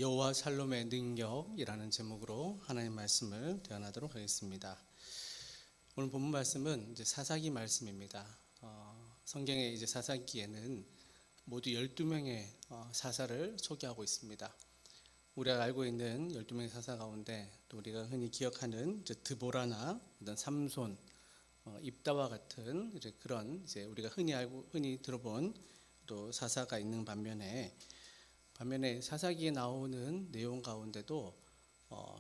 여호와 샬롬의 능력이라는 제목으로 하나님 말씀을 대언하도록 하겠습니다. 오늘 본문 말씀은 이제 사사기 말씀입니다. 성경에 이제 사사기에는 모두 12명의 사사를 소개하고 있습니다. 우리가 알고 있는 12명의 사사 가운데 또 우리가 흔히 기억하는 이제 드보라나 어떤 삼손, 입다와 같은 이제 그런 이제 우리가 흔히 들어본 또 사사가 있는 반면에 사사기에 나오는 내용 가운데도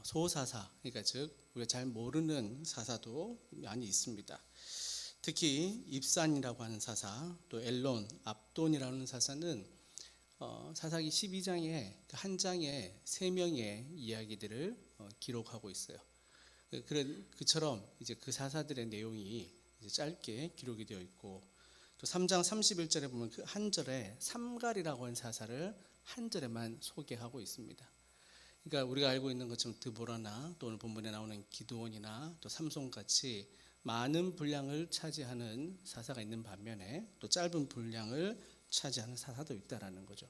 소사사, 그러니까 즉 우리가 잘 모르는 사사도 많이 있습니다. 특히 입산이라고 하는 사사, 또 엘론, 압돈이라는 사사는 사사기 12장에 한 장에 3명의 이야기들을 기록하고 있어요. 그처럼 이제 그 사사들의 내용이 이제 짧게 기록이 되어 있고, 또 3장 31절에 보면 그 한 절에 삼갈이라고 하는 사사를 한 절에만 소개하고 있습니다. 그러니까 우리가 알고 있는 것처럼 드보라나 또 오늘 본문에 나오는 기드온이나 또 삼손 같이 많은 분량을 차지하는 사사가 있는 반면에 또 짧은 분량을 차지하는 사사도 있다라는 거죠.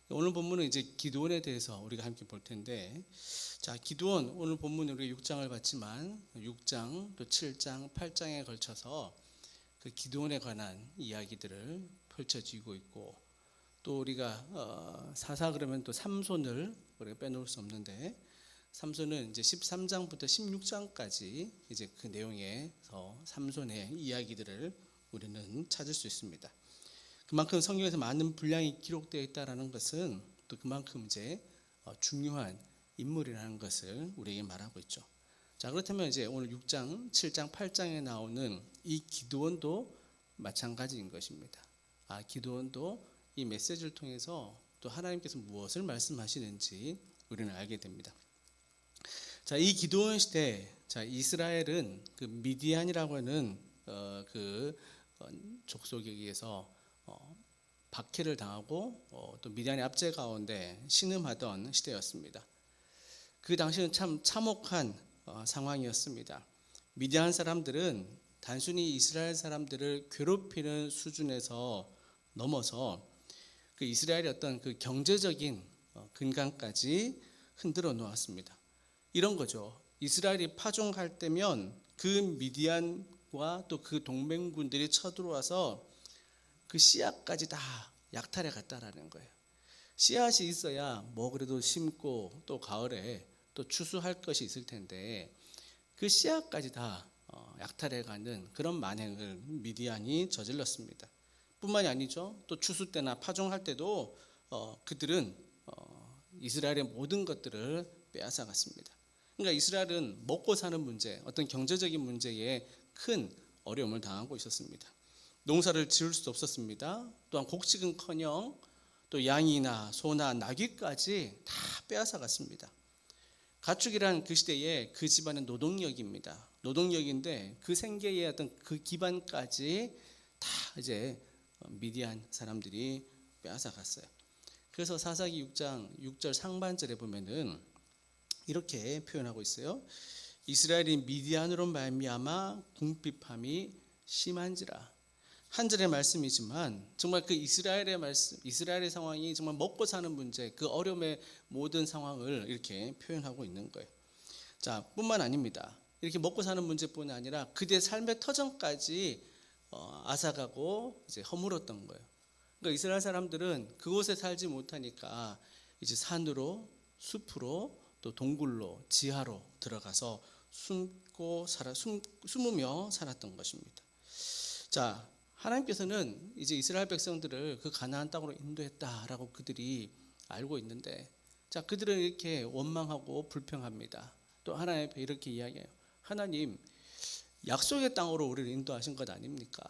오늘 본문은 이제 기드온에 대해서 우리가 함께 볼 텐데, 자, 기드온 오늘 본문에 우리가 6장을 봤지만 6장 또 7장 8장에 걸쳐서 그 기드온에 관한 이야기들을 펼쳐지고 있고, 또 우리가 사사 그러면 또 삼손을 우리가 빼놓을 수 없는데, 삼손은 이제 13장부터 16장까지 이제 그 내용에서 삼손의 이야기들을 우리는 찾을 수 있습니다. 그만큼 성경에서 많은 분량이 기록되어 있다라는 것은 또 그만큼 이제 중요한 인물이라는 것을 우리에게 말하고 있죠. 자, 그렇다면 이제 오늘 6장, 7장, 8장에 나오는 이 기드온도 마찬가지인 것입니다. 기드온도 이 메시지를 통해서 또 하나님께서 무엇을 말씀하시는지 우리는 알게 됩니다. 자, 이 기드온 시대, 자, 이스라엘은 그 미디안이라고 하는 그 족속에 의해서 박해를 당하고 또 미디안의 압제 가운데 신음하던 시대였습니다. 그 당시는 참 참혹한 상황이었습니다. 미디안 사람들은 단순히 이스라엘 사람들을 괴롭히는 수준에서 넘어서 그 이스라엘의 어떤 그 경제적인 근간까지 흔들어 놓았습니다. 이런 거죠. 이스라엘이 파종할 때면 그 미디안과 또 그 동맹군들이 쳐들어와서 그 씨앗까지 다 약탈해 갔다라는 거예요. 씨앗이 있어야 뭐 그래도 심고 또 가을에 또 추수할 것이 있을 텐데 그 씨앗까지 다 약탈해 가는 그런 만행을 미디안이 저질렀습니다. 뿐만이 아니죠. 또 추수 때나 파종할 때도 그들은 이스라엘의 모든 것들을 빼앗아 갔습니다. 그러니까 이스라엘은 먹고 사는 문제, 어떤 경제적인 문제에 큰 어려움을 당하고 있었습니다. 농사를 지을 수 없었습니다. 또한 곡식은커녕 또 양이나 소나 나귀까지 다 빼앗아 갔습니다. 가축이란 그 시대에 그 집안의 노동력입니다. 노동력인데 그 생계의 어떤 그 기반까지 다 이제 미디안 사람들이 빼앗아 갔어요. 그래서 사사기 6장 6절 상반절에 보면은 이렇게 표현하고 있어요. 이스라엘이 미디안으로 말미암아 궁핍함이 심한지라. 한 절의 말씀이지만 정말 그 이스라엘의 말씀, 이스라엘의 상황이 정말 먹고 사는 문제, 그 어려움의 모든 상황을 이렇게 표현하고 있는 거예요. 자, 뿐만 아닙니다. 이렇게 먹고 사는 문제뿐 아니라 그들의 삶의 터전까지 앗아가고 이제 허물었던 거예요. 그러니까 이스라엘 사람들은 그곳에 살지 못하니까 이제 산으로, 숲으로, 또 동굴로, 지하로 들어가서 숨으며 살았던 것입니다. 자, 하나님께서는 이제 이스라엘 백성들을 그 가나안 땅으로 인도했다라고 그들이 알고 있는데, 자, 그들은 이렇게 원망하고 불평합니다. 또 하나님 앞에 이렇게 이야기해요. 하나님, 약속의 땅으로 우리를 인도하신 것 아닙니까?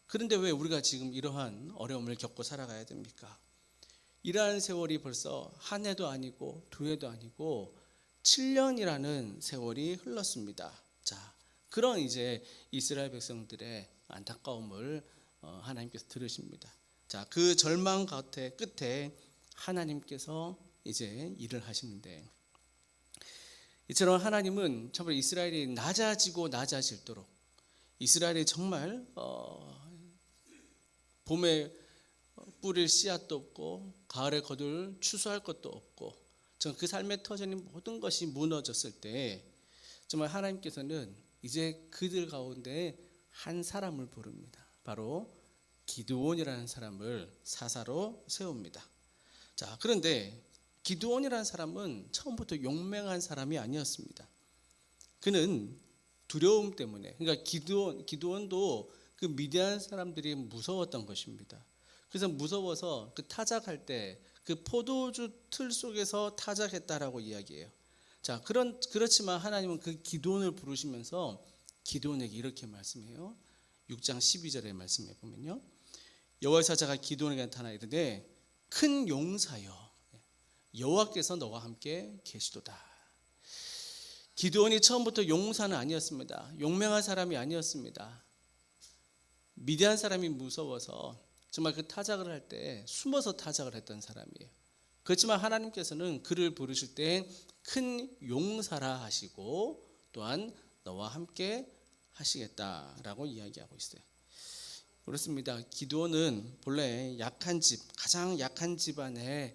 그런데 왜 우리가 지금 이러한 어려움을 겪고 살아가야 됩니까? 이러한 세월이 벌써 한 해도 아니고 두 해도 아니고 7년이라는 세월이 흘렀습니다. 자, 그런 이제 이스라엘 백성들의 안타까움을 하나님께서 들으십니다. 자, 그 절망 끝에 하나님께서 이제 일을 하시는데, 이처럼 하나님은 정말 이스라엘이 낮아지고 낮아질도록 이스라엘이 정말 봄에 뿌릴 씨앗도 없고 가을에 거둘 추수할 것도 없고 그 삶의 터전이 모든 것이 무너졌을 때 정말 하나님께서는 이제 그들 가운데 한 사람을 부릅니다. 바로 기드온이라는 사람을 사사로 세웁니다. 자, 그런데 기드온이라는 사람은 처음부터 용맹한 사람이 아니었습니다. 그는 두려움 때문에, 그러니까 기드온도 그 미디안 사람들이 무서웠던 것입니다. 그래서 무서워서 그 타작할 때 그 포도주 틀 속에서 타작했다라고 이야기해요. 자, 그렇지만 하나님은 그 기드온을 부르시면서 기드온에게 이렇게 말씀해요. 6장 12절의 말씀에 보면요, 여호와의 사자가 기드온에게 나타나 이르되 큰 용사여 여호와께서 너와 함께 계시도다. 기드온이 처음부터 용사는 아니었습니다. 용맹한 사람이 아니었습니다. 미디안 사람이 무서워서 정말 그 타작을 할 때 숨어서 타작을 했던 사람이에요. 그렇지만 하나님께서는 그를 부르실 때 큰 용사라 하시고 또한 너와 함께 하시겠다라고 이야기하고 있어요. 그렇습니다. 기드온은 본래 가장 약한 집안에서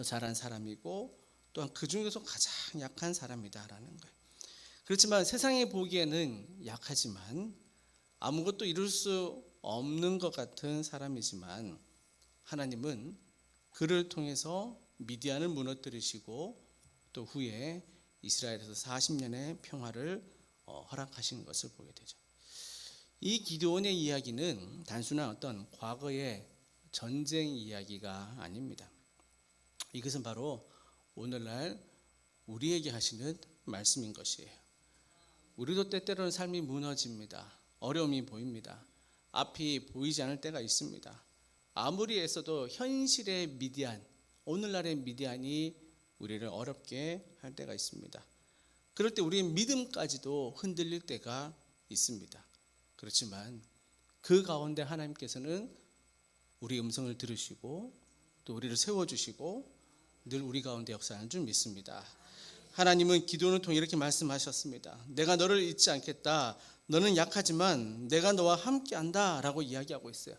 자란 사람이고 또한 그 중에서 가장 약한 사람이다라는 거예요. 그렇지만 세상에 보기에는 약하지만 아무것도 이룰 수 없는 것 같은 사람이지만 하나님은 그를 통해서 미디안을 무너뜨리시고 또 후에 이스라엘에서 40년의 평화를 허락하신 것을 보게 되죠. 이 기드온의 이야기는 단순한 어떤 과거의 전쟁 이야기가 아닙니다. 이것은 바로 오늘날 우리에게 하시는 말씀인 것이에요. 우리도 때때로는 삶이 무너집니다. 어려움이 보입니다. 앞이 보이지 않을 때가 있습니다. 아무리 애써도 현실의 미디안, 오늘날의 미디안이 우리를 어렵게 할 때가 있습니다. 그럴 때 우리의 믿음까지도 흔들릴 때가 있습니다. 그렇지만 그 가운데 하나님께서는 우리 음성을 들으시고 또 우리를 세워주시고 늘 우리 가운데 역사하는 줄 믿습니다. 하나님은 기드온을 통해 이렇게 말씀하셨습니다. 내가 너를 잊지 않겠다. 너는 약하지만 내가 너와 함께한다 라고 이야기하고 있어요.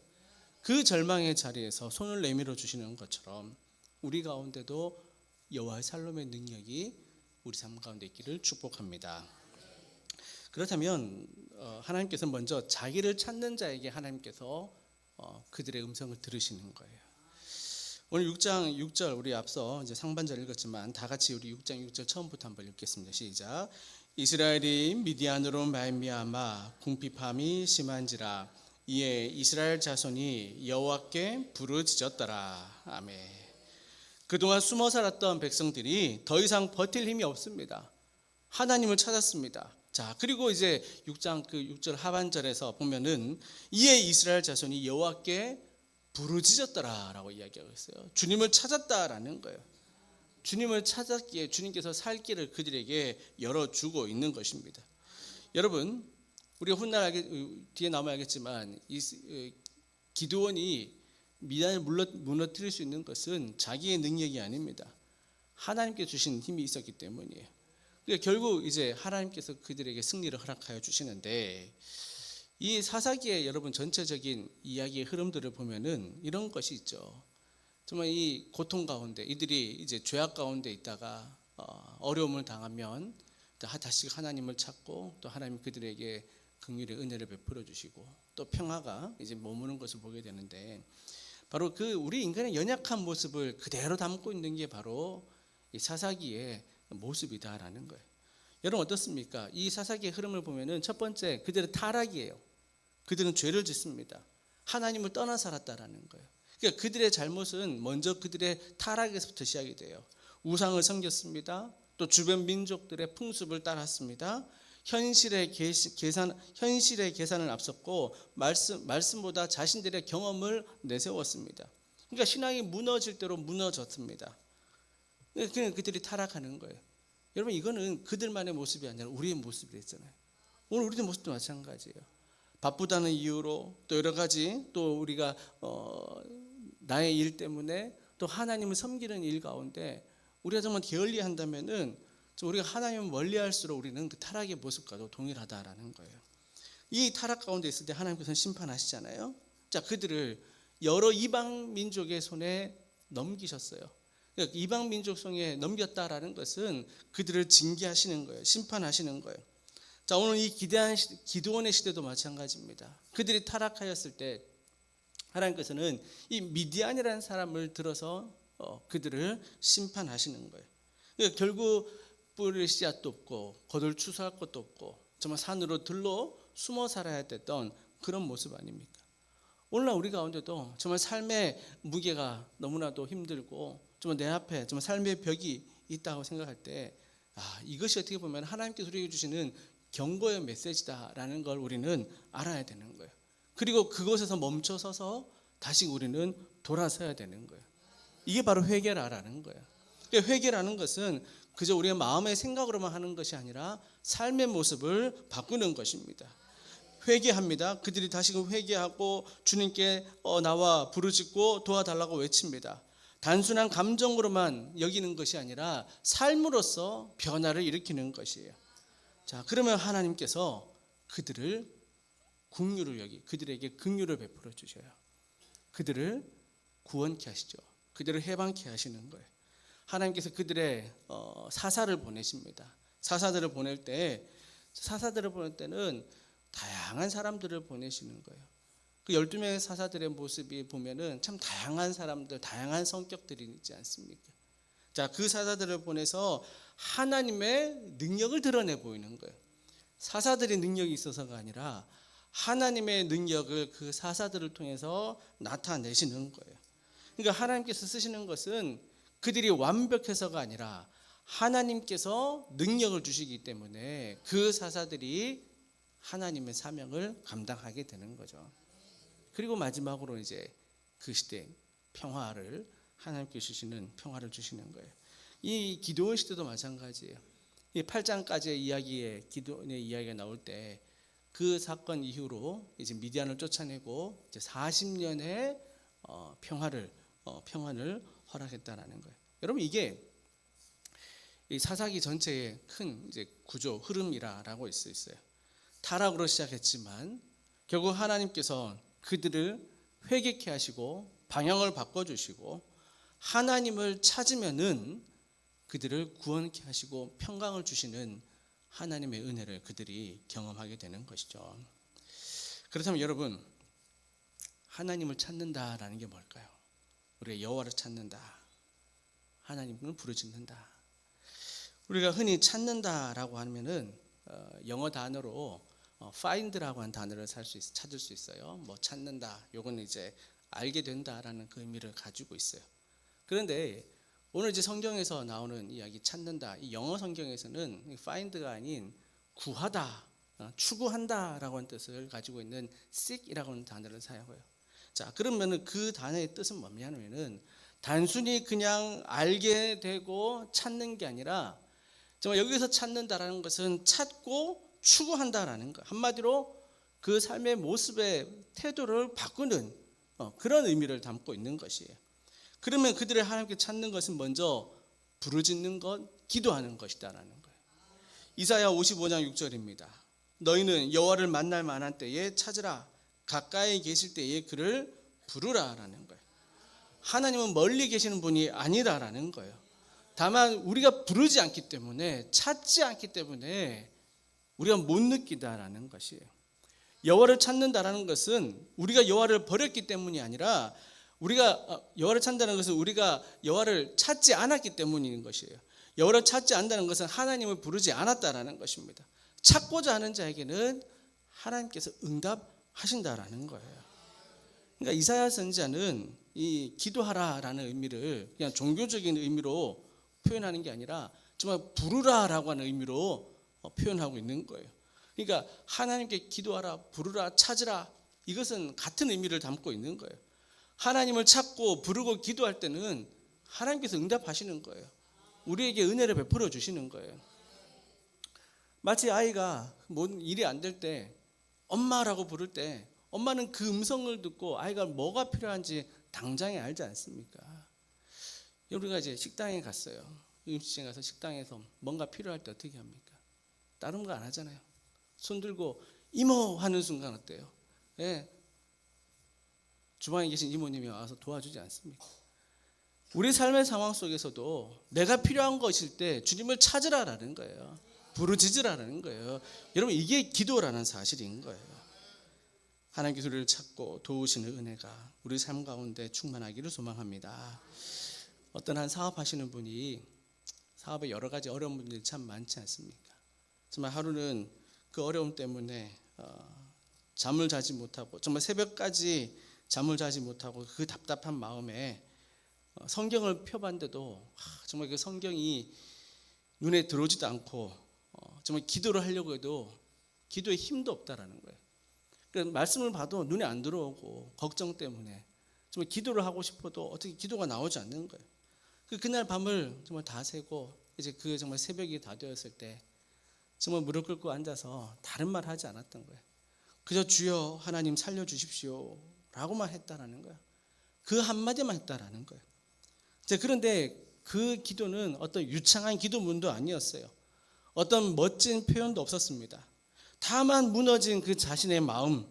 그 절망의 자리에서 손을 내밀어 주시는 것처럼 우리 가운데도 여호와의 살롬의 능력이 우리 삶 가운데 있기를 축복합니다. 그렇다면 하나님께서 먼저 자기를 찾는 자에게 하나님께서 그들의 음성을 들으시는 거예요. 오늘 6장 6절 우리 앞서 이제 상반절 읽었지만 다 같이 우리 6장 6절 처음부터 한번 읽겠습니다. 시작. 이스라엘이 미디안으로 말미암아 궁핍함이 심한지라 이에 이스라엘 자손이 여호와께 부르짖었더라. 아멘. 그동안 숨어 살았던 백성들이 더 이상 버틸 힘이 없습니다. 하나님을 찾았습니다. 자, 그리고 이제 6장 그 6절 하반절에서 보면은 이에 이스라엘 자손이 여호와께 부르짖었더라라고 이야기하고 있어요. 주님을 찾았다라는 거예요. 주님을 찾았기에 주님께서 살 길을 그들에게 열어주고 있는 것입니다. 여러분, 우리가 훗날 뒤에 나오면 알겠지만 기드온이 미디안을 무너뜨릴 수 있는 것은 자기의 능력이 아닙니다. 하나님께 주신 힘이 있었기 때문이에요. 그러니까 결국 이제 하나님께서 그들에게 승리를 허락하여 주시는데 이 사사기의 여러분 전체적인 이야기의 흐름들을 보면은 이런 것이 있죠. 정말 이 고통 가운데 이들이 이제 죄악 가운데 있다가 어려움을 당하면 다시 하나님을 찾고 또 하나님 그들에게 긍휼의 은혜를 베풀어 주시고 또 평화가 이제 머무는 것을 보게 되는데 바로 그 우리 인간의 연약한 모습을 그대로 담고 있는 게 바로 이 사사기의 모습이다라는 거예요. 여러분 어떻습니까? 이 사사기의 흐름을 보면은 첫 번째 그들의 타락이에요. 그들은 죄를 짓습니다. 하나님을 떠나 살았다라는 거예요. 그러니까 그들의 잘못은 먼저 그들의 타락에서부터 시작이 돼요. 우상을 섬겼습니다. 또 주변 민족들의 풍습을 따랐습니다. 현실의 계산을 앞섰고 말씀보다 자신들의 경험을 내세웠습니다. 그러니까 신앙이 무너질 대로 무너졌습니다. 그들이 타락하는 거예요. 여러분 이거는 그들만의 모습이 아니라 우리의 모습이 됐잖아요. 오늘 우리의 모습도 마찬가지예요. 바쁘다는 이유로 또 여러 가지 또 우리가 나의 일 때문에 또 하나님을 섬기는 일 가운데 우리가 정말 게을리한다면은 우리가 하나님을 멀리할수록 우리는 그 타락의 모습과도 동일하다라는 거예요. 이 타락 가운데 있을 때 하나님께서는 심판하시잖아요. 자, 그들을 여러 이방 민족의 손에 넘기셨어요. 그러니까 이방 민족 손에 넘겼다라는 것은 그들을 징계하시는 거예요. 심판하시는 거예요. 자, 오늘 이 기드온의 시대도 마찬가지입니다. 그들이 타락하였을 때 하나님께서는 이 미디안이라는 사람을 들어서 그들을 심판하시는 거예요. 그러니까 결국 뿌릴 씨앗도 없고 겉을 추수할 것도 없고 정말 산으로 들러 숨어 살아야 됐던 그런 모습 아닙니까? 오늘날 우리 가운데도 정말 삶의 무게가 너무나도 힘들고 정말 내 앞에 정말 삶의 벽이 있다고 생각할 때 이것이 어떻게 보면 하나님께서 우리에게 주시는 경고의 메시지다라는 걸 우리는 알아야 되는 거예요. 그리고 그곳에서 멈춰서서 다시 우리는 돌아서야 되는 거예요. 이게 바로 회개라는 거예요. 그러니까 회개라는 것은 그저 우리의 마음의 생각으로만 하는 것이 아니라 삶의 모습을 바꾸는 것입니다. 회개합니다. 그들이 다시금 회개하고 주님께 나와 부르짖고 도와달라고 외칩니다. 단순한 감정으로만 여기는 것이 아니라 삶으로서 변화를 일으키는 것이에요. 자, 그러면 하나님께서 그들을 그들에게 긍휼을 베풀어 주셔요. 그들을 구원케 하시죠. 그들을 해방케 하시는 거예요. 하나님께서 그들의 사사를 보내십니다. 사사들을 보낼 때는 다양한 사람들을 보내시는 거예요. 그 12명의 사사들의 모습이 보면은 참 다양한 사람들, 다양한 성격들이 있지 않습니까? 자, 그 사사들을 보내서 하나님의 능력을 드러내 보이는 거예요. 사사들의 능력이 있어서가 아니라 하나님의 능력을 그 사사들을 통해서 나타내시는 거예요. 그러니까 하나님께서 쓰시는 것은 그들이 완벽해서가 아니라 하나님께서 능력을 주시기 때문에 그 사사들이 하나님의 사명을 감당하게 되는 거죠. 그리고 마지막으로 이제 그 시대 평화를 하나님께 주시는 평화를 주시는 거예요. 이 기드온 시대도 마찬가지예요. 이 8장까지의 이야기에 기드온의 이야기가 나올 때 그 사건 이후로 이제 미디안을 쫓아내고 이제 40년의 평안을 허락했다라는 거예요. 여러분 이게 이 사사기 전체의 큰 이제 구조 흐름이라고 할 수 있어요. 타락으로 시작했지만 결국 하나님께서 그들을 회개케 하시고 방향을 바꿔주시고 하나님을 찾으면은 그들을 구원케 하시고 평강을 주시는 하나님의 은혜를 그들이 경험하게 되는 것이죠. 그렇다면 여러분, 하나님을 찾는다라는 게 뭘까요? 우리가 여호와를 찾는다, 하나님을 부르짖는다. 우리가 흔히 찾는다라고 하면은 영어 단어로 find라고 하는 단어를 찾을 수 있어요. 뭐 찾는다, 요건 이제 알게 된다라는 그 의미를 가지고 있어요. 그런데 오늘 이제 성경에서 나오는 이야기 찾는다, 이 영어 성경에서는 find가 아닌 구하다, 추구한다라고 하는 뜻을 가지고 있는 seek이라고 하는 단어를 사용해요. 자, 그러면은 그 단어의 뜻은 뭐냐면은 단순히 그냥 알게 되고 찾는 게 아니라 정말 여기서 찾는다라는 것은 찾고 추구한다라는 것. 한마디로 그 삶의 모습의 태도를 바꾸는 그런 의미를 담고 있는 것이에요. 그러면 그들의 하나님께 찾는 것은 먼저 부르짖는 것, 기도하는 것이다라는 거예요. 이사야 55장 6절입니다. 너희는 여호와를 만날 만한 때에 찾으라. 가까이 계실 때에 그를 부르라라는 거예요. 하나님은 멀리 계시는 분이 아니다라는 거예요. 다만 우리가 부르지 않기 때문에, 찾지 않기 때문에 우리가 못 느끼다라는 것이에요. 여호와를 찾는다라는 것은 우리가 여호와를 버렸기 때문이 아니라 우리가 여호와를 찾는다는 것은 우리가 여호와를 찾지 않았기 때문인 것이에요. 여호와를 찾지 않는다는 것은 하나님을 부르지 않았다라는 것입니다. 찾고자 하는 자에게는 하나님께서 응답하신다라는 거예요. 그러니까 이사야 선지자는 이 기도하라라는 의미를 그냥 종교적인 의미로 표현하는 게 아니라 정말 부르라라고 하는 의미로 표현하고 있는 거예요. 그러니까 하나님께 기도하라, 부르라, 찾으라, 이것은 같은 의미를 담고 있는 거예요. 하나님을 찾고 부르고 기도할 때는 하나님께서 응답하시는 거예요. 우리에게 은혜를 베풀어 주시는 거예요. 마치 아이가 뭔 일이 안 될 때 엄마라고 부를 때 엄마는 그 음성을 듣고 아이가 뭐가 필요한지 당장에 알지 않습니까? 우리가 이제 식당에 갔어요. 음식점에 가서 식당에서 뭔가 필요할 때 어떻게 합니까? 다른 거 안 하잖아요. 손 들고 이모 하는 순간 어때요? 예. 주방에 계신 이모님이 와서 도와주지 않습니까? 우리 삶의 상황 속에서도 내가 필요한 것일 때 주님을 찾으라라는 거예요. 부르짖으라는 거예요. 여러분, 이게 기도라는 사실인 거예요. 하나님께서 우리를 찾고 도우시는 은혜가 우리 삶 가운데 충만하기를 소망합니다. 어떤 한 사업하시는 분이 사업에 여러 가지 어려운 분들이 참 많지 않습니까? 정말 하루는 그 어려움 때문에 잠을 자지 못하고 정말 새벽까지 잠을 자지 못하고 그 답답한 마음에 성경을 펴봤는데도 정말 그 성경이 눈에 들어오지도 않고 정말 기도를 하려고 해도 기도에 힘도 없다라는 거예요. 그러니까 말씀을 봐도 눈에 안 들어오고 걱정 때문에 정말 기도를 하고 싶어도 어떻게 기도가 나오지 않는 거예요. 그날 밤을 정말 다 새고 이제 그 정말 새벽이 다 되었을 때 정말 무릎 꿇고 앉아서 다른 말 하지 않았던 거예요. 그저 주여 하나님 살려주십시오 라고만 했다라는 거예요. 그 한마디만 했다라는 거예요. 그런데 그 기도는 어떤 유창한 기도문도 아니었어요. 어떤 멋진 표현도 없었습니다. 다만 무너진 그 자신의 마음,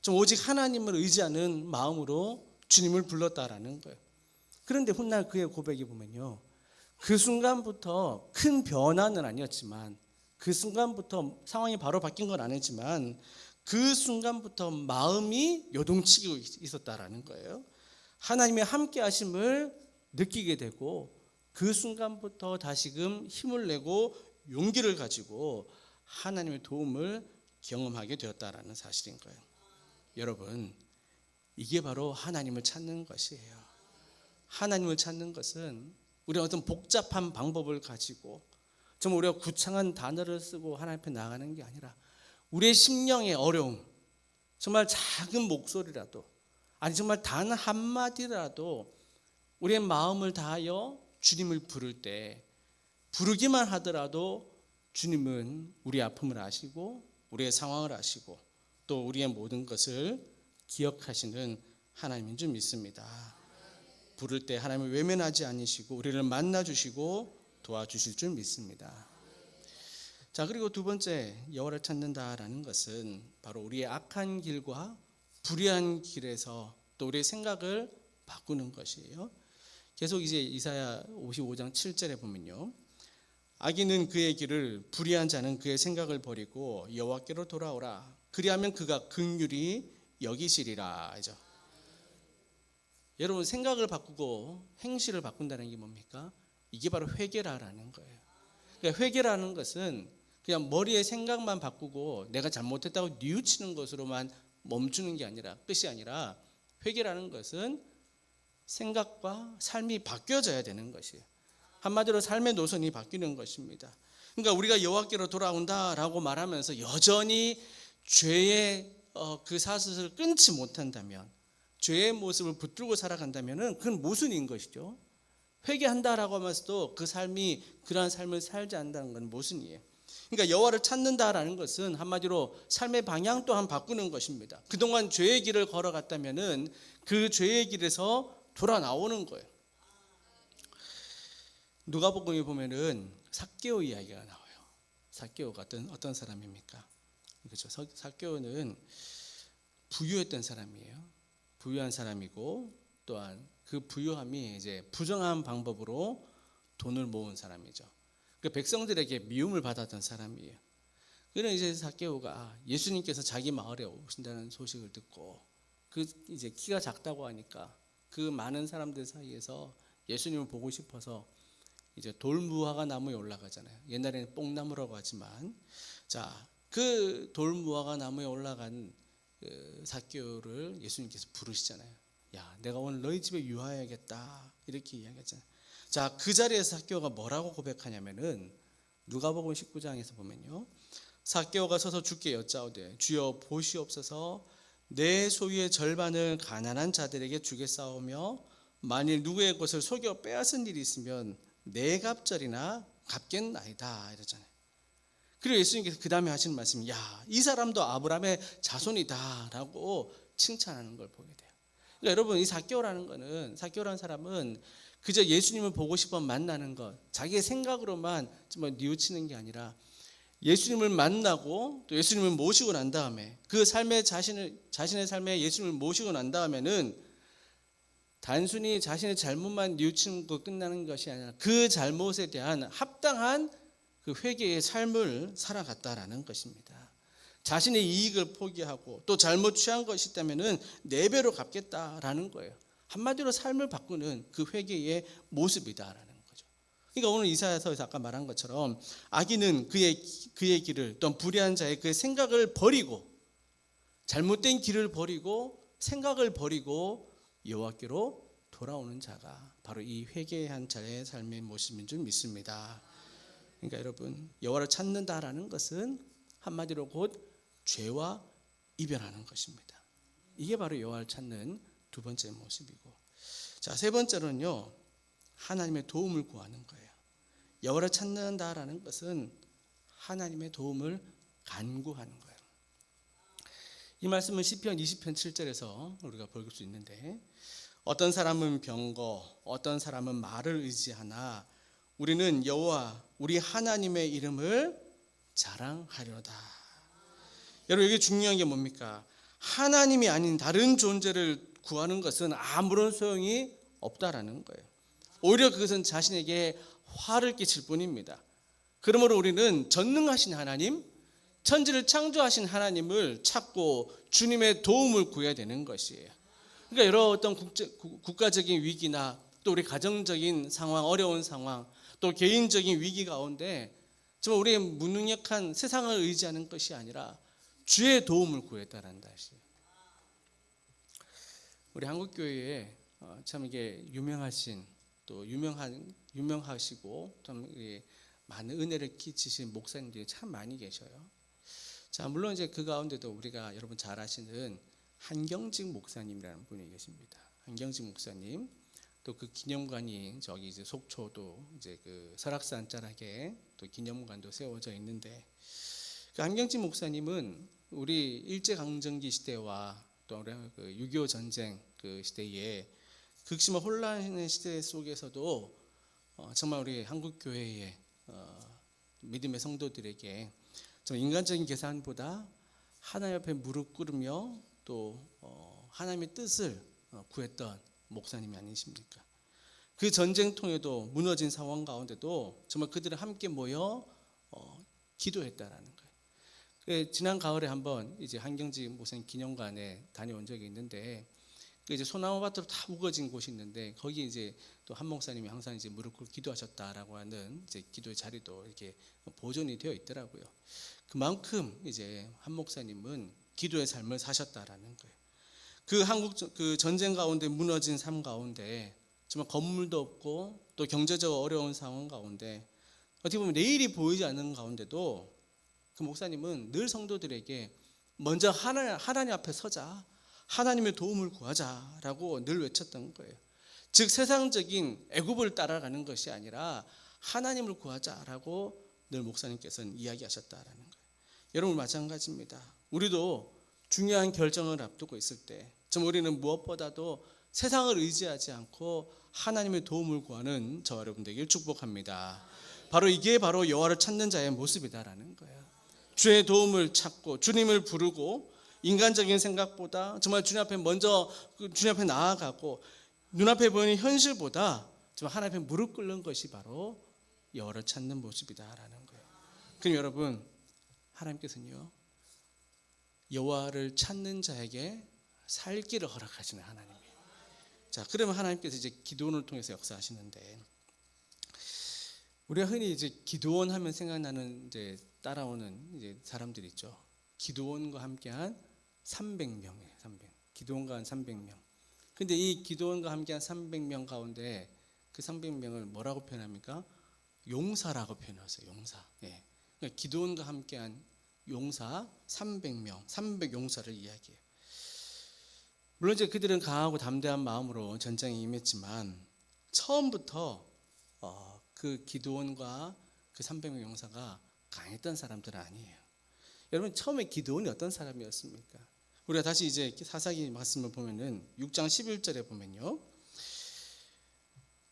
좀 오직 하나님을 의지하는 마음으로 주님을 불렀다라는 거예요. 그런데 훗날 그의 고백이 보면요, 그 순간부터 큰 변화는 아니었지만, 그 순간부터 상황이 바로 바뀐 건 아니지만 그 순간부터 마음이 요동치고 있었다라는 거예요. 하나님의 함께 하심을 느끼게 되고 그 순간부터 다시금 힘을 내고 용기를 가지고 하나님의 도움을 경험하게 되었다라는 사실인 거예요. 여러분, 이게 바로 하나님을 찾는 것이에요. 하나님을 찾는 것은 우리가 어떤 복잡한 방법을 가지고 정말 우리가 구창한 단어를 쓰고 하나님 앞에 나가는 게 아니라 우리의 심령의 어려움, 정말 작은 목소리라도, 아니 정말 단 한마디라도 우리의 마음을 다하여 주님을 부를 때, 부르기만 하더라도 주님은 우리의 아픔을 아시고 우리의 상황을 아시고 또 우리의 모든 것을 기억하시는 하나님인 줄 믿습니다. 부를 때 하나님을 외면하지 않으시고 우리를 만나주시고 도와주실 줄 믿습니다. 자, 그리고 두 번째, 여호와를 찾는다라는 것은 바로 우리의 악한 길과 불의한 길에서 또 우리의 생각을 바꾸는 것이에요. 계속 이제 이사야 55장 7절에 보면요, 악인은 그의 길을, 불의한 자는 그의 생각을 버리고 여호와께로 돌아오라. 그리하면 그가 긍휼히 여기시리라. 그죠? 여러분, 생각을 바꾸고 행실을 바꾼다는 게 뭡니까? 이게 바로 회개라는 거예요. 그러니까 회개라는 것은 그냥 머리에 생각만 바꾸고 내가 잘못했다고 뉘우치는 것으로만 멈추는 게 아니라, 끝이 아니라, 회개라는 것은 생각과 삶이 바뀌어져야 되는 것이에요. 한마디로 삶의 노선이 바뀌는 것입니다. 그러니까 우리가 여호와께로 돌아온다라고 말하면서 여전히 죄의 그 사슬을 끊지 못한다면, 죄의 모습을 붙들고 살아간다면 그건 모순인 것이죠. 회개한다라고 하면서도 그 삶이 그러한 삶을 살지 않는다는 건 모순이에요. 그러니까 여호와를 찾는다라는 것은 한마디로 삶의 방향 또한 바꾸는 것입니다. 그동안 죄의 길을 걸어갔다면 그 죄의 길에서 돌아 나오는 거예요. 누가복음에 보면은 삭개오 이야기가 나와요. 삭개오가 어떤 사람입니까? 그렇죠. 삭개오는 부유했던 사람이에요. 부유한 사람이고 또한 그 부유함이 이제 부정한 방법으로 돈을 모은 사람이죠. 그 백성들에게 미움을 받았던 사람이에요. 그는 이제 삭개오가 예수님께서 자기 마을에 오신다는 소식을 듣고 그 이제 키가 작다고 하니까 그 많은 사람들 사이에서 예수님을 보고 싶어서 이제 돌무화과 나무에 올라가잖아요. 옛날에는 뽕나무라고 하지만, 자, 그 돌무화과 나무에 올라간 그 삭개오를 예수님께서 부르시잖아요. 야, 내가 오늘 너희 집에 유하여야겠다 이렇게 이야기하잖아요. 자, 그 자리에서 삭개오가 뭐라고 고백하냐면은 누가복음 19장에서 보면요, 삭개오가 서서 주께 여짜오되 주여 보시옵소서, 내 소유의 절반을 가난한 자들에게 주겠사오며 만일 누구의 것을 속여 빼앗은 일이 있으면 네 갑절이나 갚겠나이다 이러잖아요. 그리고 예수님께서 그 다음에 하시는 말씀이, 야, 이 사람도 아브라함의 자손이다 라고 칭찬하는 걸 보게 돼요. 그러니까 여러분, 이 삭개오라는 사람은 그저 예수님을 보고 싶어 만나는 것, 자기의 생각으로만 정말 뉘우치는 게 아니라 예수님을 만나고 또 예수님을 모시고 난 다음에 그 삶의 자신의 삶에 예수님을 모시고 난 다음에는 단순히 자신의 잘못만 뉘우치는 거 끝나는 것이 아니라 그 잘못에 대한 합당한 그 회개의 삶을 살아갔다라는 것입니다. 자신의 이익을 포기하고 또 잘못 취한 것이 있다면은 4배로 갚겠다라는 거예요. 한마디로 삶을 바꾸는 그 회개의 모습이다라는 거죠. 그러니까 오늘 이사야서에서 아까 말한 것처럼 악인은 그의 길을, 또 불의한 자의 그 생각을 버리고, 잘못된 길을 버리고 생각을 버리고 여호와께로 돌아오는 자가 바로 이 회개한 자의 삶의 모습인 줄 믿습니다. 그러니까 여러분, 여호와를 찾는다라는 것은 한마디로 곧 죄와 이별하는 것입니다. 이게 바로 여호와를 찾는 두 번째 모습이고, 자, 세 번째로는요, 하나님의 도움을 구하는 거예요. 여호와를 찾는다라는 것은 하나님의 도움을 간구하는 거예요. 이 말씀은 시편 20편 7절에서 우리가 볼 수 있는데, 어떤 사람은 병거, 어떤 사람은 말을 의지하나 우리는 여호와 우리 하나님의 이름을 자랑하려다. 여러분, 이게 중요한 게 뭡니까? 하나님이 아닌 다른 존재를 구하는 것은 아무런 소용이 없다라는 거예요. 오히려 그것은 자신에게 화를 끼칠 뿐입니다. 그러므로 우리는 전능하신 하나님, 천지를 창조하신 하나님을 찾고 주님의 도움을 구해야 되는 것이에요. 그러니까 여러 어떤 국가적인 위기나 또 우리 가정적인 상황, 어려운 상황, 또 개인적인 위기 가운데 정말 우리의 무능력한 세상을 의지하는 것이 아니라 주의 도움을 구했다는 것이에요. 우리 한국교회에 참 이게 유명하신, 또 유명하시고 좀 많은 은혜를 끼치신 목사님들이 참 많이 계셔요. 자, 물론 이제 그 가운데도 우리가 여러분 잘 아시는 한경직 목사님이라는 분이 계십니다. 한경직 목사님, 또 그 기념관이 저기 이제 속초도 이제 그 설악산 자락에 또 기념관도 세워져 있는데, 그 한경직 목사님은 우리 일제강점기 시대와 또 그 6.25 전쟁 그 시대에 극심한 혼란의 시대 속에서도 정말 우리 한국 교회의 믿음의 성도들에게 좀 인간적인 계산보다 하나님 앞에 무릎 꿇으며 또 하나님의 뜻을 구했던 목사님이 아니십니까? 그 전쟁통에도 무너진 상황 가운데도 정말 그들은 함께 모여 기도했다라는 거예요. 지난 가을에 한번 이제 한경직 목사님 기념관에 다녀온 적이 있는데, 이제 소나무밭으로 다 우거진 곳이 있는데 거기 이제 또 한 목사님이 항상 이제 무릎 꿇고 기도하셨다라고 하는 이제 기도의 자리도 이렇게 보존이 되어 있더라고요. 그만큼 이제 한 목사님은 기도의 삶을 사셨다라는 거예요. 그 한국 그 전쟁 가운데 무너진 삶 가운데 정말 건물도 없고 또 경제적으로 어려운 상황 가운데 어떻게 보면 내일이 보이지 않는 가운데도 그 목사님은 늘 성도들에게 먼저 하나님 앞에 서자, 하나님의 도움을 구하자라고 늘 외쳤던 거예요. 즉 세상적인 애굽을 따라가는 것이 아니라 하나님을 구하자라고 늘 목사님께서는 이야기하셨다라는 거예요. 여러분 마찬가지입니다. 우리도 중요한 결정을 앞두고 있을 때 정말 우리는 무엇보다도 세상을 의지하지 않고 하나님의 도움을 구하는 저와 여러분들에게 축복합니다. 바로 이게 바로 여호와를 찾는 자의 모습이다라는 거예요. 주의 도움을 찾고 주님을 부르고 인간적인 생각보다 정말 주님 앞에 먼저 주님 앞에 나아가고 눈앞에 보이는 현실보다 정말 하나님 앞에 무릎 꿇는 것이 바로 여호와를 찾는 모습이다라는 거예요. 그럼 여러분, 하나님께서는요, 여호와를 찾는 자에게 살 길을 허락하시는 하나님이에요. 자, 그러면 하나님께서 이제 기도원을 통해서 역사하시는데, 우리가 흔히 이제 기도원 하면 생각나는 이제 따라오는 이제 사람들이 있죠. 기도원과 함께한 300명이에요. 300. 기도원과 한 300명. 근데 이 기도원과 함께한 300명 가운데 그 300명을 뭐라고 표현합니까? 용사라고 표현하세요. 용사. 예. 그러니까 기도원과 함께한 용사 300명, 300용사를 이야기해요. 물론 이제 그들은 강하고 담대한 마음으로 전쟁에 임했지만 처음부터 그 기도원과 그 300명 용사가 강했던 사람들은 아니에요. 여러분, 처음에 기도원이 어떤 사람이었습니까? 우리가 다시 이제 사사기 말씀을 보면은 6장 11절에 보면요,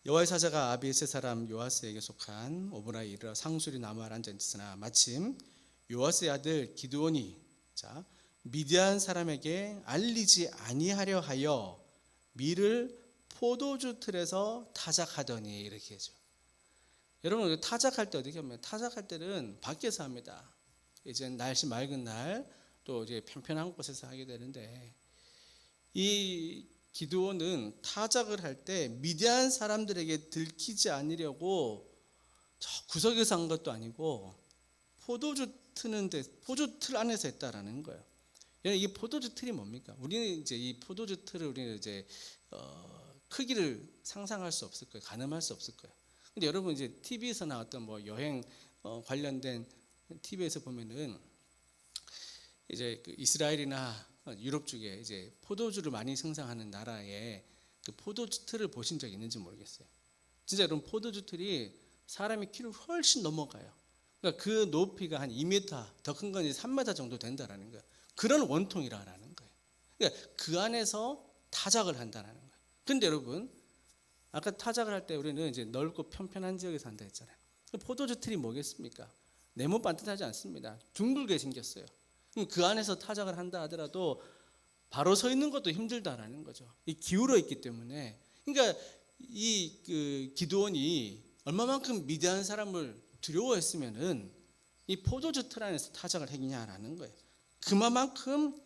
여호와의 사자가 아비에스 사람 요아스에게 속한 오브라에 이르러 상수리 나무 아래 앉아 있으나 마침 요아스의 아들 기드온이 미디안 사람에게 알리지 아니하려 하여 밀을 포도주 틀에서 타작하더니 이렇게 해죠. 여러분 타작할 때 어떻게 하면 타작할 때는 밖에서 합니다. 이제 날씨 맑은 날 또 이제 편편한 곳에서 하게 되는데 이 기드온은 타작을 할 때 미디안 사람들에게 들키지 않으려고 저 구석에서 한 것도 아니고 포도주 틀 안에서 했다라는 거예요. 이 포도주 틀이 뭡니까? 우리는 이제 이 포도주 틀을 우리는 이제 크기를 상상할 수 없을 거예요. 가늠할 수 없을 거예요. 근데 여러분 이제 TV에서 나왔던 뭐 여행 관련된 TV에서 보면은 이제 그 이스라엘이나 유럽 쪽에 이제 포도주를 많이 생산하는 나라에 그 포도주 틀을 보신 적 있는지 모르겠어요. 진짜 여러분 포도주 틀이 사람의 키를 훨씬 넘어가요. 그러니까 그 높이가 한 2m, 더 큰 건 3m 정도 된다라는 거예요. 그런 원통이라는 거예요. 그러니까 그 안에서 타작을 한다라는 거예요. 근데 여러분 아까 타작을 할 때 우리는 이제 넓고 편편한 지역에서 한다 했잖아요. 포도주 틀이 뭐겠습니까? 네모 반듯하지 않습니다. 둥글게 생겼어요. 그 안에서 타작을 한다 하더라도 바로 서 있는 것도 힘들다라는 거죠. 이 기울어 있기 때문에. 그러니까 이 그 기드온이 얼마만큼 미디안 사람을 두려워했으면은 이 포도주 틀 안에서 타작을 했냐라는 거예요. 그만큼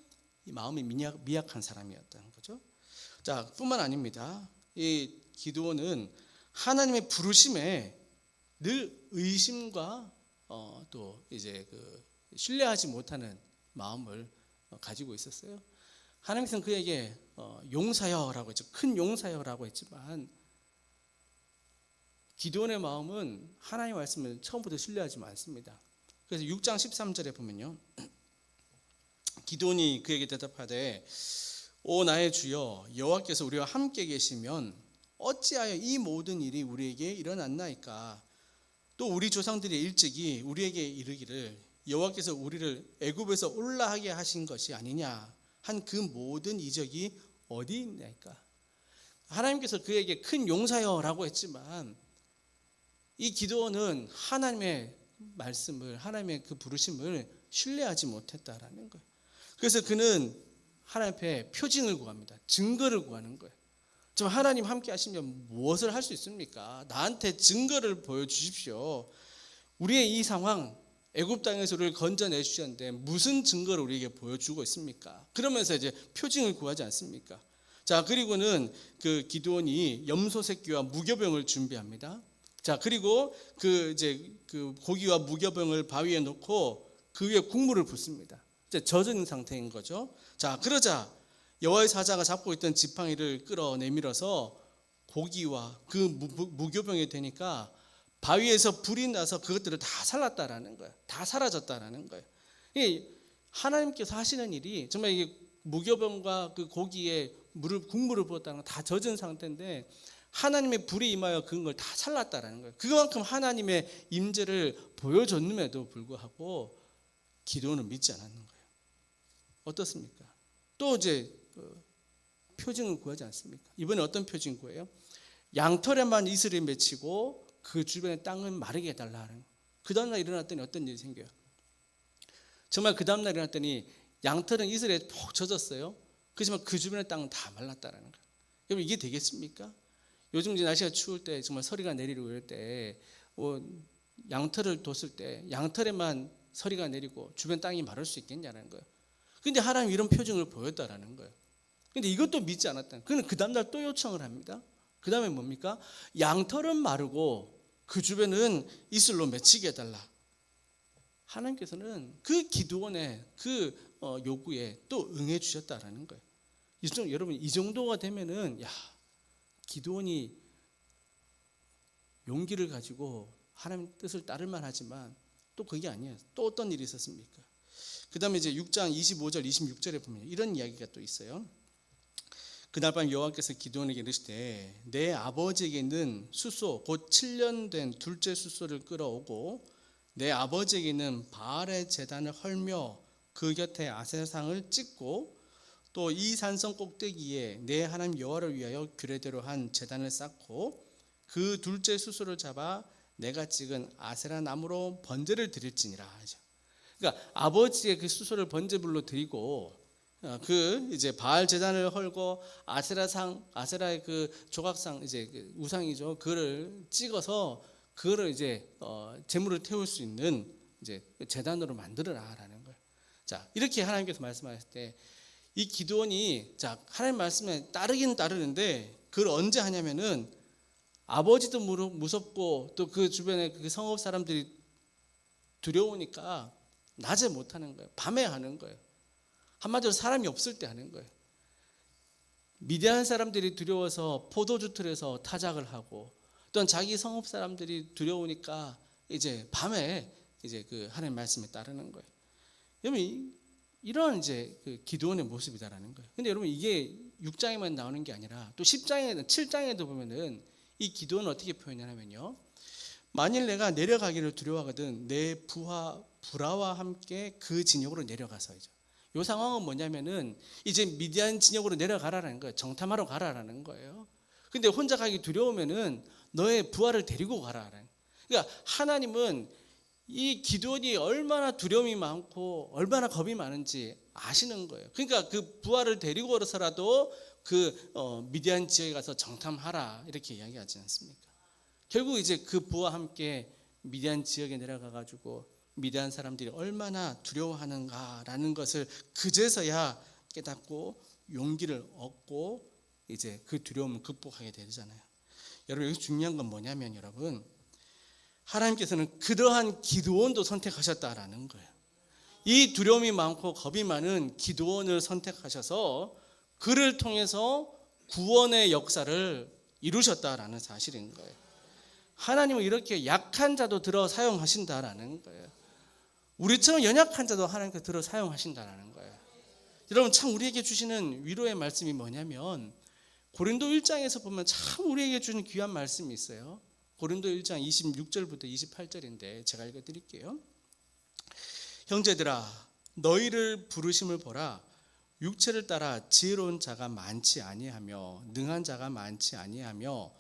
이 마음이 미약한 사람이었다는 거죠. 자, 뿐만 아닙니다. 이 기드온은 하나님의 부르심에 늘 의심과 또 이제 그 신뢰하지 못하는 마음을 가지고 있었어요. 하나님께서는 그에게 용사여라고 했죠. 큰 용사여라고 했지만 기드온의 마음은 하나님의 말씀을 처음부터 신뢰하지 않습니다. 그래서 6장 13절에 보면요. 기드온이 그에게 대답하되 오 나의 주여 여호와께서 우리와 함께 계시면 어찌하여 이 모든 일이 우리에게 일어났나이까. 또 우리 조상들이 일찍이 우리에게 이르기를 여호와께서 우리를 애굽에서 올라가게 하신 것이 아니냐 한 그 모든 이적이 어디 있나이까. 하나님께서 그에게 큰 용사여라고 했지만 이 기드온은 하나님의 말씀을 하나님의 그 부르심을 신뢰하지 못했다라는 거예요. 그래서 그는 하나님 앞에 표징을 구합니다. 증거를 구하는 거예요. 좀 하나님 함께 하시면 무엇을 할 수 있습니까? 나한테 증거를 보여주십시오. 우리의 이 상황 애굽 땅에서 우리를 건져내 주셨는데 무슨 증거를 우리에게 보여주고 있습니까? 그러면서 이제 표징을 구하지 않습니까? 자, 그리고는 그 기드온이 염소 새끼와 무교병을 준비합니다. 자, 그리고 그 이제 그 고기와 무교병을 바위에 놓고 그 위에 국물을 붓습니다. 이제 젖은 상태인 거죠. 자, 그러자 여호와의 사자가 잡고 있던 지팡이를 끌어내밀어서 고기와 그 무교병이 되니까 바위에서 불이 나서 그것들을 다 살랐다라는 거예요. 다 사라졌다라는 거예요. 하나님께서 하시는 일이 정말 이게 무교병과 그 고기에 국물을 부었다는 건 다 젖은 상태인데 하나님의 불이 임하여 그걸 다 살랐다라는 거예요. 그만큼 하나님의 임재를 보여줬음에도 불구하고 기도는 믿지 않았는 거예요. 어떻습니까? 또 이제 표징을 구하지 않습니까? 이번에 어떤 표징 구해요? 양털에만 이슬을 맺히고 그 주변의 땅은 마르게 해달라. 그 다음날 일어났더니 어떤 일이 생겨요? 정말 그 다음날 일어났더니 양털은 이슬에 푹 젖었어요. 그렇지만 그 주변의 땅은 다 말랐다라는 거예요. 여러분 이게 되겠습니까? 요즘 이제 날씨가 추울 때 정말 서리가 내리고 이럴 때 양털을 뒀을 때 양털에만 서리가 내리고 주변 땅이 마를 수 있겠냐는 거예요. 근데 하나님 이런 표징을 보였다라는 거예요. 근데 이것도 믿지 않았다. 그는 그 다음날 또 요청을 합니다. 그 다음에 뭡니까? 양털은 마르고 그 주변은 이슬로 맺히게 해달라. 하나님께서는 그 기드온의 그 요구에 또 응해 주셨다라는 거예요. 여러분 이 정도가 되면은 기드온이 용기를 가지고 하나님 뜻을 따를 만하지만 또 그게 아니에요. 또 어떤 일이 있었습니까? 그 다음에 이제 6장 25절 26절에 보면 이런 이야기가 또 있어요. 그날 밤 여호와께서 기드온에게 이르시되 내 아버지에게 있는 숫소 곧 7년 된 둘째 숫소를 끌어오고 내 아버지에게 있는 바알의 제단을 헐며 그 곁에 아세라상을 찍고 또 이 산성 꼭대기에 내 하나님 여호와를 위하여 규례대로 한 제단을 쌓고 그 둘째 숫소를 잡아 내가 찍은 아세라 나무로 번제를 드릴지니라. 그러니까 아버지의 그 숫소를 번제물로 드리고 그 이제 바알 제단을 헐고 아세라의 그 조각상 이제 그 우상이죠. 그거를 찍어서 그거를 이제 제물을 태울 수 있는 이제 제단으로 만들어라라는 거예요. 자, 이렇게 하나님께서 말씀하실 때 이 기드온이 자 하나님 말씀에 따르긴 따르는데 그걸 언제 하냐면은 아버지도 무섭고 또 그 주변에 그 성읍 사람들이 두려우니까 낮에 못 하는 거예요. 밤에 하는 거예요. 한마디로 사람이 없을 때 하는 거예요. 미디안 사람들이 두려워서 포도주 틀에서 타작을 하고 또는 자기 성읍 사람들이 두려우니까 이제 밤에 이제 그 하나님 말씀에 따르는 거예요. 여러분 이런 이제 그 기드온의 모습이다라는 거예요. 근데 여러분 이게 6장에만 나오는 게 아니라 또 10장에 7장에도 보면은 이 기드온을 어떻게 표현하냐면요. 만일 내가 내려가기를 두려워하거든 내 부하와 함께 그 진영으로 내려가서이죠. 이 상황은 뭐냐면은 이제 미디안 진영으로 내려가라는 거예요. 정탐하러 가라라는 거예요. 근데 혼자 가기 두려우면은 너의 부하를 데리고 가라라는. 그러니까 하나님은 이 기드온이 얼마나 두려움이 많고 얼마나 겁이 많은지 아시는 거예요. 그러니까 그 부하를 데리고 오서라도 그 미디안 지역에 가서 정탐하라 이렇게 이야기하지 않습니까? 결국 이제 그 부하와 함께 미디안 지역에 내려가 가지고 미디안 사람들이 얼마나 두려워하는가라는 것을 그제서야 깨닫고 용기를 얻고 이제 그 두려움을 극복하게 되잖아요. 여러분 여기서 중요한 건 뭐냐면 여러분 하나님께서는 그러한 기드온도 선택하셨다라는 거예요. 이 두려움이 많고 겁이 많은 기드온을 선택하셔서 그를 통해서 구원의 역사를 이루셨다라는 사실인 거예요. 하나님은 이렇게 약한 자도 들어 사용하신다라는 거예요. 우리처럼 연약한 자도 하나님께서 들어 사용하신다라는 거예요. 여러분 참 우리에게 주시는 위로의 말씀이 뭐냐면 고린도 1장에서 보면 참 우리에게 주는 귀한 말씀이 있어요. 고린도 1장 26절부터 28절인데 제가 읽어드릴게요. 형제들아 너희를 부르심을 보라. 육체를 따라 지혜로운 자가 많지 아니하며 능한 자가 많지 아니하며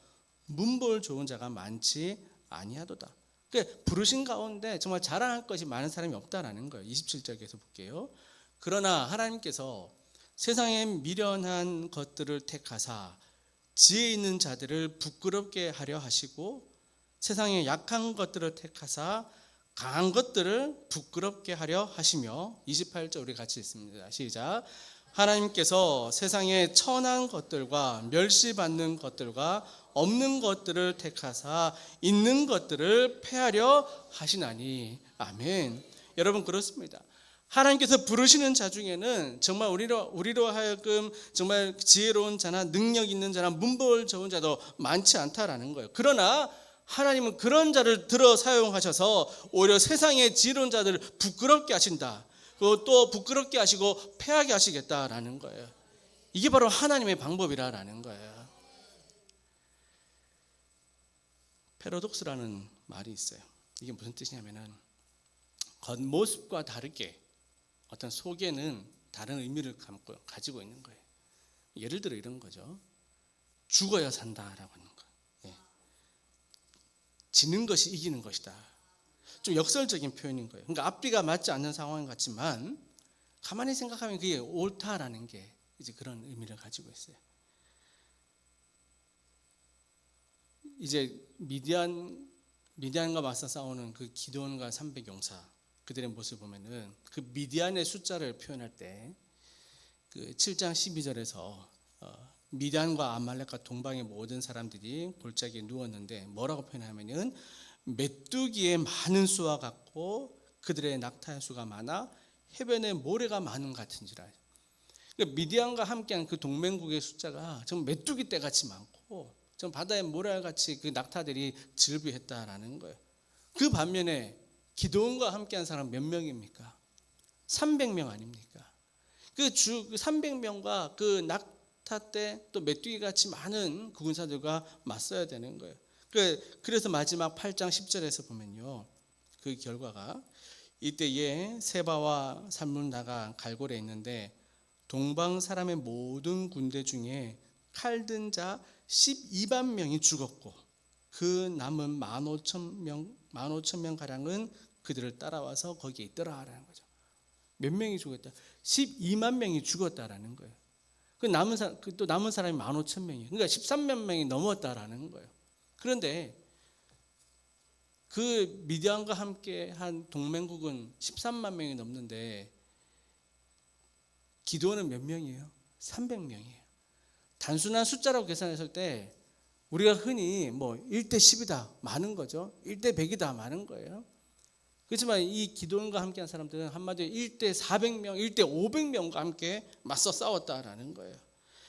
문볼 좋은 자가 많지 아니하도다. 그러니까 부르신 가운데 정말 자랑할 것이 많은 사람이 없다라는 거예요. 27절에서 볼게요. 그러나 하나님께서 세상에 미련한 것들을 택하사 지혜 있는 자들을 부끄럽게 하려 하시고 세상에 약한 것들을 택하사 강한 것들을 부끄럽게 하려 하시며 28절 우리 같이 읽습니다. 시작. 하나님께서 세상에 천한 것들과 멸시받는 것들과 없는 것들을 택하사 있는 것들을 폐하려 하시나니. 아멘. 여러분 그렇습니다. 하나님께서 부르시는 자 중에는 정말 우리로 하여금 정말 지혜로운 자나 능력 있는 자나 문벌 좋은 자도 많지 않다라는 거예요. 그러나 하나님은 그런 자를 들어 사용하셔서 오히려 세상의 지혜로운 자들을 부끄럽게 하신다. 그리고 또 부끄럽게 하시고 패하게 하시겠다라는 거예요. 이게 바로 하나님의 방법이라는 거예요. 패러독스라는 말이 있어요. 이게 무슨 뜻이냐면은 겉모습과 다르게 어떤 속에는 다른 의미를 가지고 있는 거예요. 예를 들어 이런 거죠. 죽어야 산다라고 하는 거. 예. 지는 것이 이기는 것이다. 좀 역설적인 표현인 거예요. 그러니까 앞뒤가 맞지 않는 상황 같지만 가만히 생각하면 그게 옳다라는 게 이제 그런 의미를 가지고 있어요. 이제 미디안과 맞서 싸우는 그 기드온과 300용사 그들의 모습을 보면은 그 미디안의 숫자를 표현할 때 그 7장 12절에서 미디안과 아말렉과 동방의 모든 사람들이 골짜기에 누웠는데 뭐라고 표현하면은 메뚜기의 많은 수와 같고 그들의 낙타의 수가 많아 해변에 모래가 많은 같은지라. 그러니까 미디안과 함께한 그 동맹국의 숫자가 정말 메뚜기 떼같이 많고 좀 바다의 모래같이 그 낙타들이 즐비했다라는 거예요. 그 반면에 기드온과 함께한 사람 몇 명입니까? 300명 아닙니까? 그 300명과 그 낙타 떼 또 메뚜기 같이 많은 그 군사들과 맞서야 되는 거예요. 그래서 마지막 8장 10절에서 보면요. 그 결과가 이때에 세바와 살문나가 갈고리에 있는데 동방 사람의 모든 군대 중에 칼든 자 12만 명이 죽었고 그 남은 15,000명 가량은 그들을 따라와서 거기에 있더라라는 거죠. 몇 명이 죽었다? 12만 명이 죽었다라는 거예요. 또 남은 사람이 15,000명이에요. 그러니까 13만 명이 넘었다라는 거예요. 그런데 그 미디안과 함께 한 동맹국은 13만 명이 넘는데 기드온은 몇 명이에요? 300명이에요. 단순한 숫자라고 계산했을 때 우리가 흔히 1대 10이다 많은 거죠. 1대 100이다 많은 거예요. 그렇지만 이 기드온과 함께한 사람들은 한마디로 1대 400명, 1대 500명과 함께 맞서 싸웠다라는 거예요.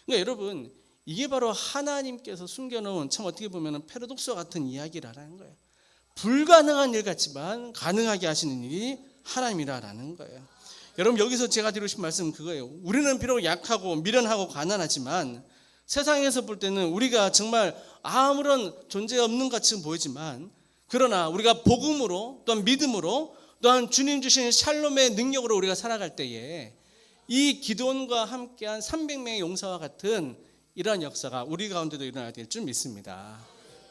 그러니까 여러분, 이게 바로 하나님께서 숨겨놓은 참 어떻게 보면 패러독스 같은 이야기라는 거예요. 불가능한 일 같지만 가능하게 하시는 일이 하나님이라는 거예요. 여러분, 여기서 제가 드리고 싶은 말씀은 그거예요. 우리는 비록 약하고 미련하고 가난하지만 세상에서 볼 때는 우리가 정말 아무런 존재 없는 같이 보이지만, 그러나 우리가 복음으로 또한 믿음으로 또한 주님 주신 샬롬의 능력으로 우리가 살아갈 때에 이 기드온과 함께한 300명의 용사와 같은 이러한 역사가 우리 가운데도 일어나야 될 줄 믿습니다.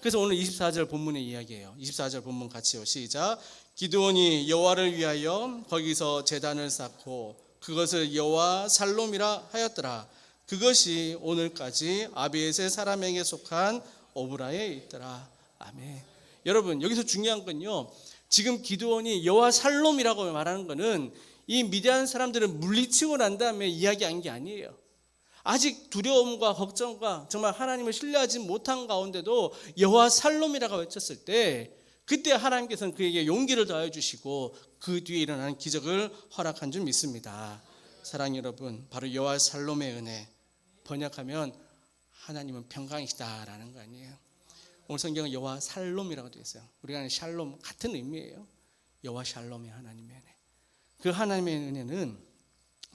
그래서 오늘 24절 본문의 이야기예요. 24절 본문 같이요. 시작. 기드온이 여호와를 위하여 거기서 제단을 쌓고 그것을 여호와 살롬이라 하였더라. 그것이 오늘까지 아비에세 사람에게 속한 오브라에 있더라. 아멘. 여러분, 여기서 중요한 건요, 지금 기드온이 여호와 살롬이라고 말하는 것은 이 미디안 사람들을 물리치고 난 다음에 이야기한 게 아니에요. 아직 두려움과 걱정과 정말 하나님을 신뢰하지 못한 가운데도 여호와 살롬이라고 외쳤을 때 그때 하나님께서는 그에게 용기를 더해 주시고 그 뒤에 일어나는 기적을 허락한 줄 믿습니다. 사랑하는 여러분, 바로 여호와 살롬의 은혜, 번역하면 하나님은 평강이시다라는 거 아니에요. 오늘 성경은 여호와 살롬이라고 되어 있어요. 우리가 하는 샬롬 같은 의미예요. 여호와 샬롬의 하나님의 은혜. 그 하나님의 은혜는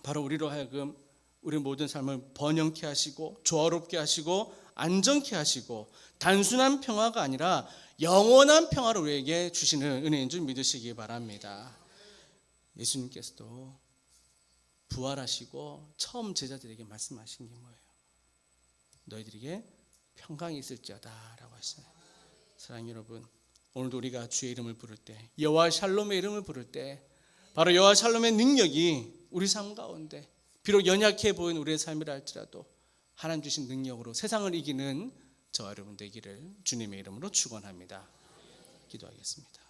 바로 우리로 하여금 우리 모든 삶을 번영케 하시고 조화롭게 하시고 안정케 하시고 단순한 평화가 아니라 영원한 평화를 우리에게 주시는 은혜인 줄 믿으시기 바랍니다. 예수님께서도 부활하시고 처음 제자들에게 말씀하신 게 뭐예요? 너희들에게 평강이 있을지어다 라고 하시잖아요. 사랑하는 여러분, 오늘도 우리가 주의 이름을 부를 때, 여호와 샬롬의 이름을 부를 때 바로 여호와 샬롬의 능력이 우리 삶 가운데 비록 연약해 보이는 우리의 삶이라 할지라도 하나님 주신 능력으로 세상을 이기는 저와 여러분 되기를 주님의 이름으로 축원합니다. 기도하겠습니다.